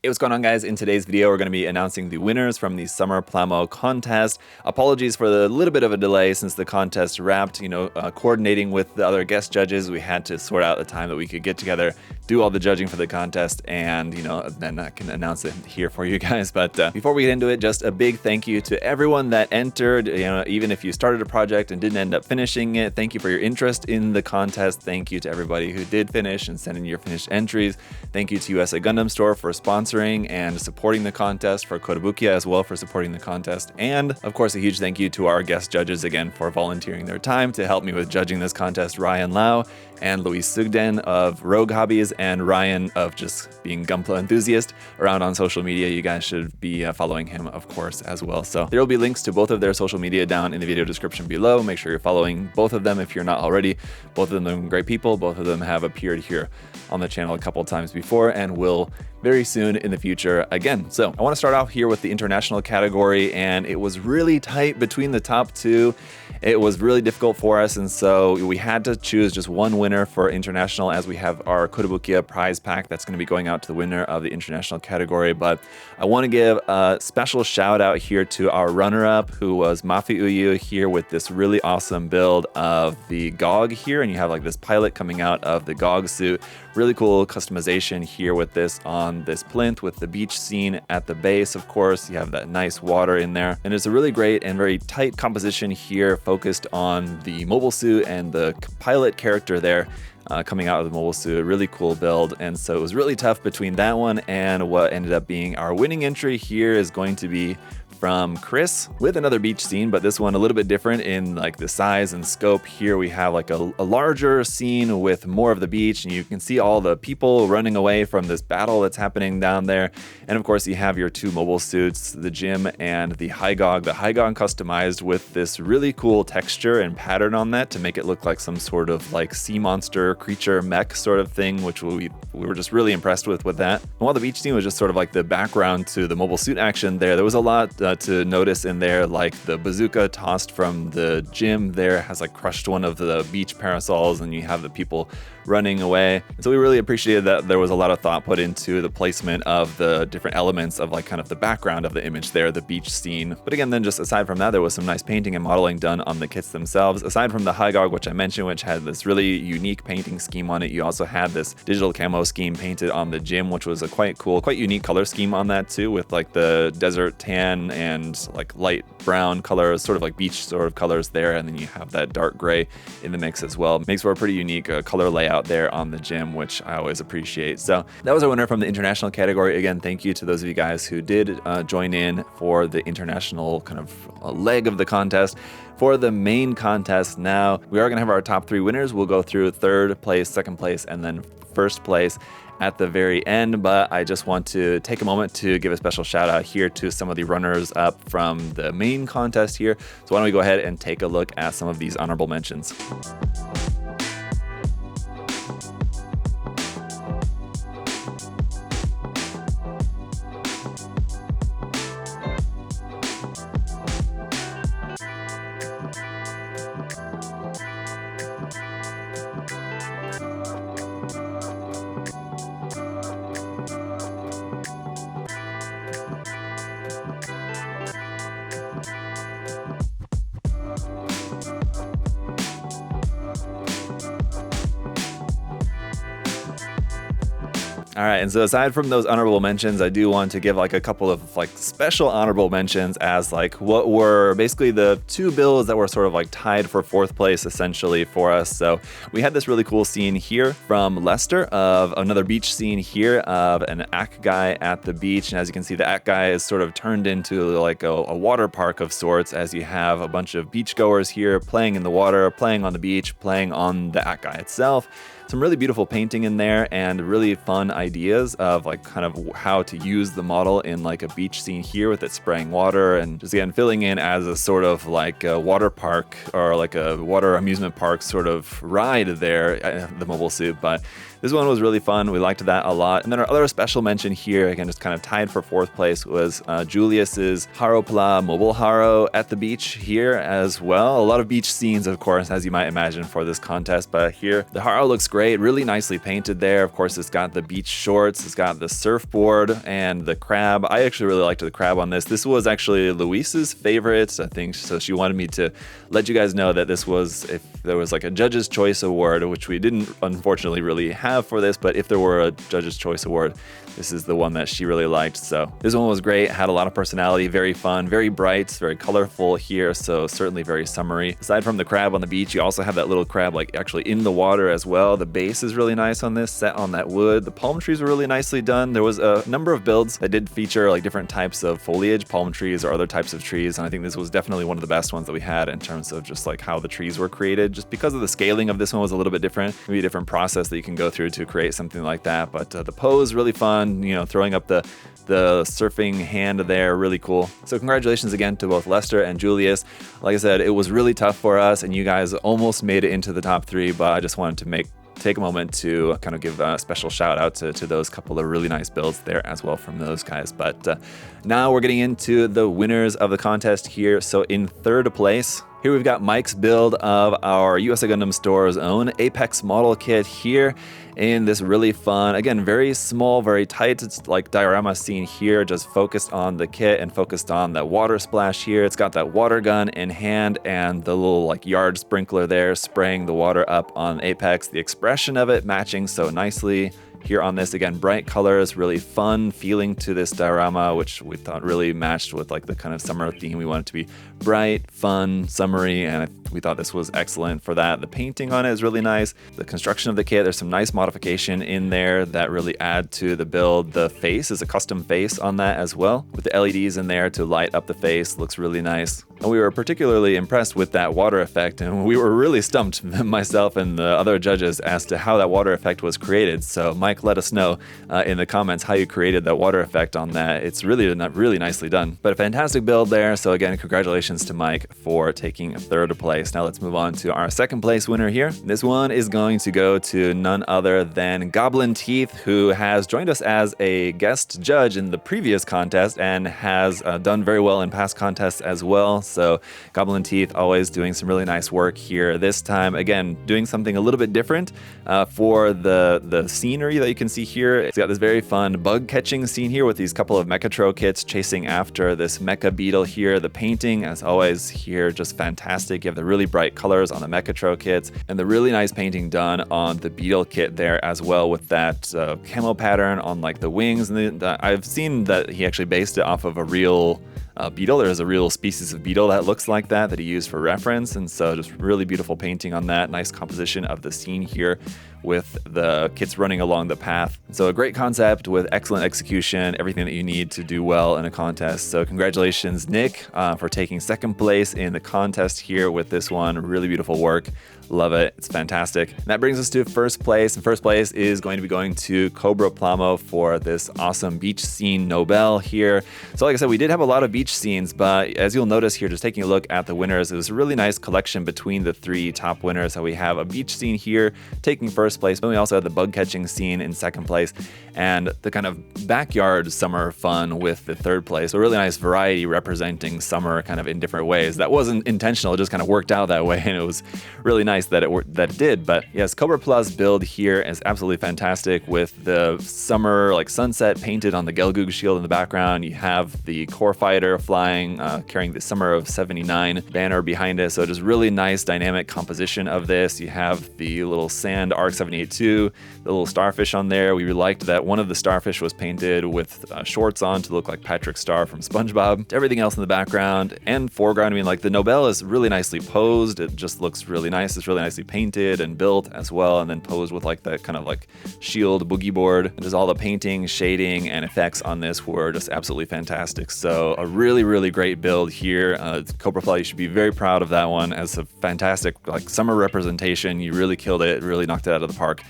Hey, what's going on, guys? In today's video, we're going to be announcing the winners from the Summer Plamo Contest. Apologies for the little bit of a delay since the contest wrapped. Coordinating with the other guest judges, we had to sort out the time that we could get together, do all the judging for the contest, and then I can announce it here for you guys. But before we get into it, just a big thank you to everyone that entered. Even if you started a project and didn't end up finishing it, thank you for your interest in the contest. Thank you to everybody who did finish and sent in your finished entries. Thank you to USA Gundam Store for sponsoring and supporting the contest, for Kotobukiya as well for supporting the contest, and of course a huge thank you to our guest judges again for volunteering their time to help me with judging this contest, Ryan Lau and Luis Sugden of Rogue Hobbies, and Ryan of just being Gunpla enthusiast around on social media. You guys should be following him, of course, as well. So there will be links to both of their social media down in the video description below. Make sure you're following both of them if you're not already. Both of them are great people. Both of them have appeared here on the channel a couple times before and will very soon in the future again. So I want to start off here with the international category, and it was really tight between the top two. It was really difficult for us, and so we had to choose just one winner for international, as we have our Kotobukiya prize pack that's going to be going out to the winner of the international category. But I want to give a special shout out here to our runner-up, who was Mafi Uyu, here with this really awesome build of the GOG here, and you have like this pilot coming out of the GOG suit. Really cool customization here with this on this plinth with the beach scene at the base. Of course, you have that nice water in there, and it's a really great and very tight composition here, focused on the mobile suit and the pilot character there coming out of the mobile suit. A really cool build, and so it was really tough between that one and what ended up being our winning entry. Here is going to be from Chris with another beach scene, but this one a little bit different in like the size and scope. Here we have like a larger scene with more of the beach, and you can see all the people running away from this battle that's happening down there. And of course you have your two mobile suits, the Jim and the Hygog. The Hygog customized with this really cool texture and pattern on that to make it look like some sort of like sea monster creature mech sort of thing, which we were just really impressed with that. And while the beach scene was just sort of like the background to the mobile suit action there was a lot to notice in there, like the bazooka tossed from the Jim there has like crushed one of the beach parasols, and you have the people running away. And so we really appreciated that there was a lot of thought put into the placement of the different elements of like kind of the background of the image there, the beach scene. But again, then just aside from that, there was some nice painting and modeling done on the kits themselves. Aside from the Hygog, which I mentioned, which had this really unique painting scheme on it, you also had this digital camo scheme painted on the Jim, which was a quite cool, quite unique color scheme on that too, with like the desert tan and like light brown colors, sort of like beach sort of colors there, and then you have that dark gray in the mix as well. Makes for a pretty unique color layout there on the Jim, which I always appreciate. So that was our winner from the international category. Again, thank you to those of you guys who did join in for the international kind of leg of the contest. For the main contest now, we are going to have our top three winners. We'll go through third place, second place, and then first place at the very end, but I just want to take a moment to give a special shout out here to some of the runners up from the main contest here. So why don't we go ahead and take a look at some of these honorable mentions. All right, and so aside from those honorable mentions, I do want to give like a couple of like special honorable mentions as like what were basically the two builds that were sort of like tied for fourth place essentially for us. So we had this really cool scene here from Lester of another beach scene here of an Ak guy at the beach. And as you can see, the Ak guy is sort of turned into like a water park of sorts, as you have a bunch of beachgoers here playing in the water, playing on the beach, playing on the Ak guy itself. Some really beautiful painting in there and really fun ideas of like kind of how to use the model in like a beach scene here with it spraying water, and just again filling in as a sort of like a water park or like a water amusement park sort of ride there, the mobile suit. But this one was really fun. We liked that a lot. And then our other special mention here, again, just kind of tied for 4th place, was Julius's Haropla Mobile Haro at the beach here as well. A lot of beach scenes, of course, as you might imagine for this contest, but here the Haro looks great, really nicely painted there. Of course, it's got the beach shorts, it's got the surfboard and the crab. I actually really liked the crab on this. This was actually Luisa's favorite, I think, so she wanted me to let you guys know that this was, if there was like a Judge's Choice Award, which we didn't unfortunately really have for this, but if there were a Judge's Choice Award, this is the one that she really liked. So this one was great, had a lot of personality, very fun, very bright, very colorful here, so certainly very summery. Aside from the crab on the beach, you also have that little crab like actually in the water as well. The base is really nice on this, set on that wood. The palm trees were really nicely done. There was a number of builds that did feature like different types of foliage, palm trees or other types of trees, and I think this was definitely one of the best ones that we had in terms of just like how the trees were created. Just because of the scaling of this one was a little bit different, maybe a different process that you can go through to create something like that. But the pose really fun, you know, throwing up the surfing hand there, really cool. So congratulations again to both Lester and Julius. Like I said, it was really tough for us and you guys almost made it into the top 3, but I just wanted to take a moment to kind of give a special shout out to those couple of really nice builds there as well from those guys. But now we're getting into the winners of the contest here. So in 3rd place, here we've got Mike's build of our USA Gundam Store's own Apex model kit here in this really fun, again, very small, very tight, it's like diorama scene here, just focused on the kit and focused on that water splash here. It's got that water gun in hand and the little like yard sprinkler there spraying the water up on Apex. The expression of it matching so nicely here on this. Again, bright colors, really fun feeling to this diorama, which we thought really matched with like the kind of summer theme. We want it to be bright, fun, summery, and we thought this was excellent for that. The painting on it is really nice. The construction of the kit, there's some nice modification in there that really add to the build. The face is a custom face on that as well, with the LEDs in there to light up the face. Looks really nice. And we were particularly impressed with that water effect, and we were really stumped, myself and the other judges, as to how that water effect was created. So Mike, let us know in the comments how you created that water effect on that. It's really nicely done. But a fantastic build there. So again, congratulations to Mike for taking 3rd place. Now let's move on to our 2nd place winner here. This one is going to go to none other than Goblin Teeth, who has joined us as a guest judge in the previous contest and has done very well in past contests as well. So Goblin Teeth always doing some really nice work here. This time, again, doing something a little bit different for the scenery that you can see here. It's got this very fun bug catching scene here with these couple of Mechatro kits chasing after this mecha beetle here. The painting, as always, here just fantastic. You have the really bright colors on the Mechatro kits and the really nice painting done on the beetle kit there as well, with that camo pattern on like the wings. And I've seen that he actually based it off of a real beetle. There's a real species of beetle that looks like that he used for reference, and so just really beautiful painting on that. Nice composition of the scene here with the kits running along the path. So a great concept with excellent execution, everything that you need to do well in a contest. So congratulations, Nick, for taking 2nd place in the contest here with this one. Really beautiful work. Love it. It's fantastic. And that brings us to 1st place. And 1st place is going to be going to Cobra Plamo for this awesome beach scene Nobel here. So like I said, we did have a lot of beach scenes, but as you'll notice here, just taking a look at the winners, it was a really nice collection between the 3 top winners. So we have a beach scene here taking 1st place, but we also had the bug catching scene in 2nd place and the kind of backyard summer fun with the 3rd place. A really nice variety representing summer kind of in different ways. That wasn't intentional, it just kind of worked out that way, and it was really nice that it did. But yes, Cobra Plus build here is absolutely fantastic with the summer like sunset painted on the Gelgoog shield in the background. You have the core fighter flying, carrying the Summer of 79 banner behind it. So just really nice dynamic composition of this. You have the little sand ARC 782, the little starfish on there. We really liked that one of the starfish was painted with shorts on to look like Patrick Star from SpongeBob. Everything else in the background and foreground, I mean, like the Nobel is really nicely posed. It just looks really nice. It's really nicely painted and built as well, and then posed with like that kind of like shield boogie board. And just all the painting, shading, and effects on this were just absolutely fantastic. So a really great build here. Cobra Fly, you should be very proud of that one as a fantastic like summer representation. You really killed it, really knocked it out of of the park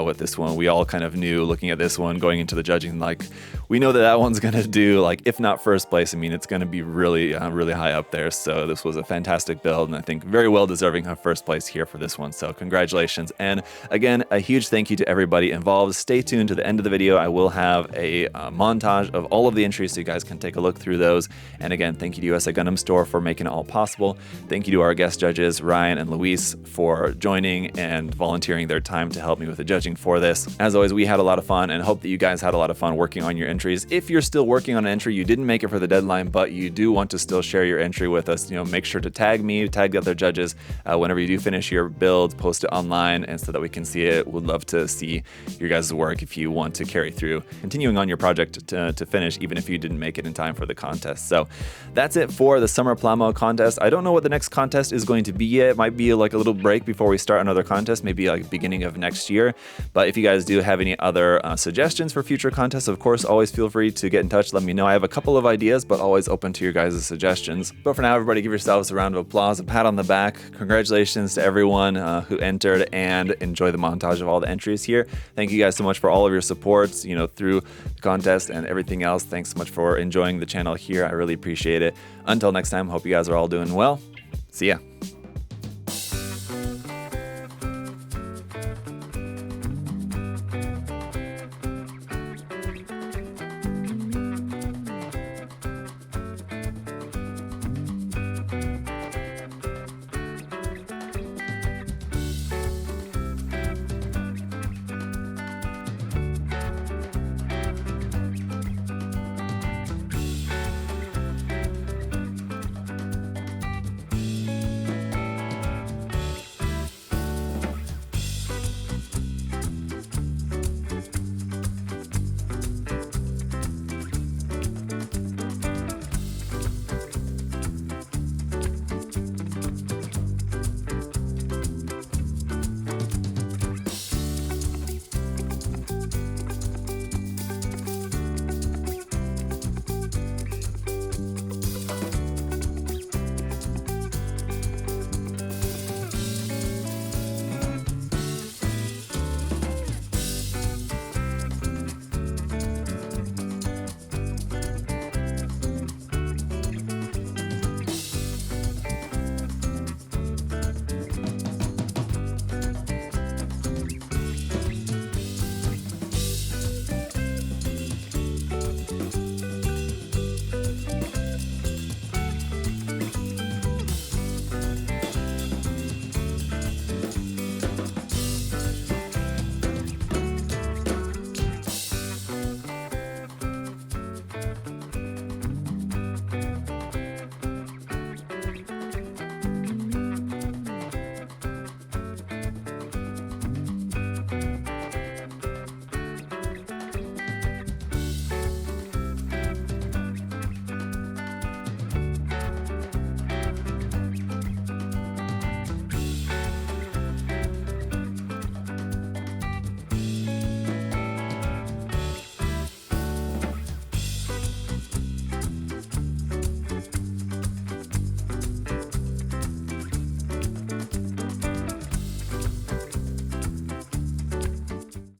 with this one. We all kind of knew looking at this one, going into the judging, like, we know that that one's going to do, like, if not first place, I mean, it's going to be really, really high up there. So this was a fantastic build, and I think very well deserving of first place here for this one. So congratulations. And again, a huge thank you to everybody involved. Stay tuned to the end of the video. I will have a montage of all of the entries so you guys can take a look through those. And again, thank you to USA Gundam Store for making it all possible. Thank you to our guest judges, Ryan and Luis, for joining and volunteering their time to help me with the judging for this. As always, we had a lot of fun and hope that you guys had a lot of fun working on your entries. If you're still working on an entry, you didn't make it for the deadline, but you do want to still share your entry with us, make sure to tag me, tag the other judges whenever you do finish your build, post it online, and so that we can see it. Would love to see your guys' work if you want to carry through, continuing on your project to finish, even if you didn't make it in time for the contest. So that's it for the Summer Plamo Contest. I don't know what the next contest is going to be yet. It might be like a little break before we start another contest, maybe like beginning of next year. But if you guys do have any other suggestions for future contests, of course, always feel free to get in touch. Let me know. I have a couple of ideas, but always open to your guys' suggestions. But for now, everybody give yourselves a round of applause, a pat on the back. Congratulations to everyone who entered, and enjoy the montage of all the entries here. Thank you guys so much for all of your support, through the contest and everything else. Thanks so much for enjoying the channel here. I really appreciate it. Until next time, hope you guys are all doing well. See ya.